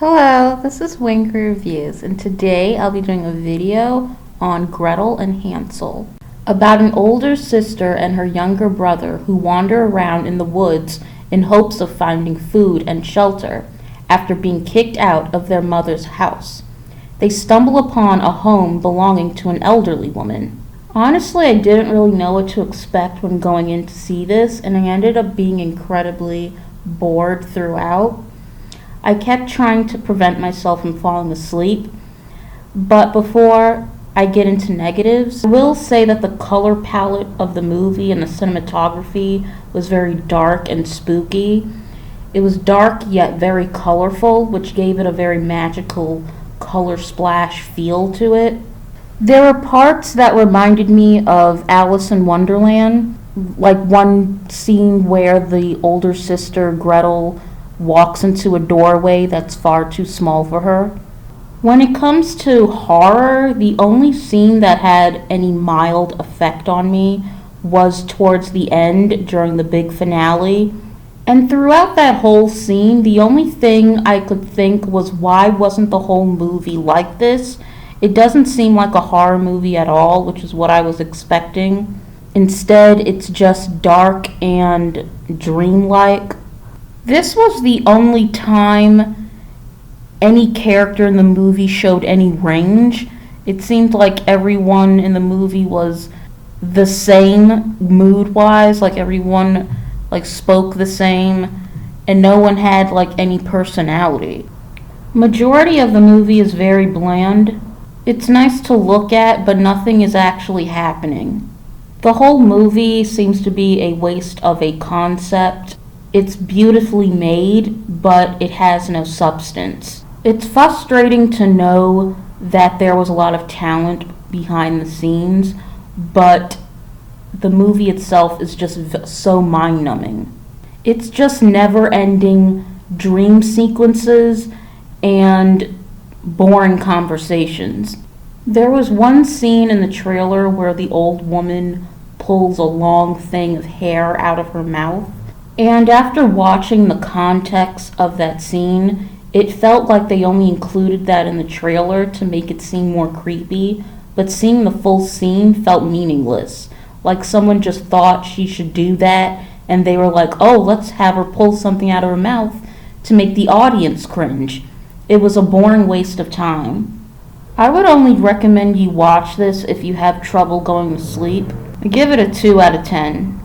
Hello, this is Winky Reviews, and today I'll be doing a video on Gretel and Hansel, about an older sister and her younger brother who wander around in the woods in hopes of finding food and shelter after being kicked out of their mother's house. They stumble upon a home belonging to an elderly woman. Honestly, I didn't really know what to expect when going in to see this, and I ended up being incredibly bored throughout. I kept trying to prevent myself from falling asleep, but before I get into negatives, I will say that the color palette of the movie and the cinematography was very dark and spooky. It was dark yet very colorful, which gave it a very magical color splash feel to it. There were parts that reminded me of Alice in Wonderland, like one scene where the older sister, Gretel, walks into a doorway that's far too small for her. When it comes to horror, the only scene that had any mild effect on me was towards the end during the big finale. And throughout that whole scene, the only thing I could think was, why wasn't the whole movie like this? It doesn't seem like a horror movie at all, which is what I was expecting. Instead, it's just dark and dreamlike. This was the only time any character in the movie showed any range. It seemed like everyone in the movie was the same mood-wise, like everyone spoke the same, and no one had any personality. Majority of the movie is very bland. It's nice to look at, but nothing is actually happening. The whole movie seems to be a waste of a concept. It's beautifully made, but it has no substance. It's frustrating to know that there was a lot of talent behind the scenes, but the movie itself is just so mind-numbing. It's just never-ending dream sequences and boring conversations. There was one scene in the trailer where the old woman pulls a long thing of hair out of her mouth. And after watching the context of that scene, it felt like they only included that in the trailer to make it seem more creepy, but seeing the full scene felt meaningless. Like someone just thought she should do that, and they were like, oh, let's have her pull something out of her mouth to make the audience cringe. It was a boring waste of time. I would only recommend you watch this if you have trouble going to sleep. I give it a 2 out of 10.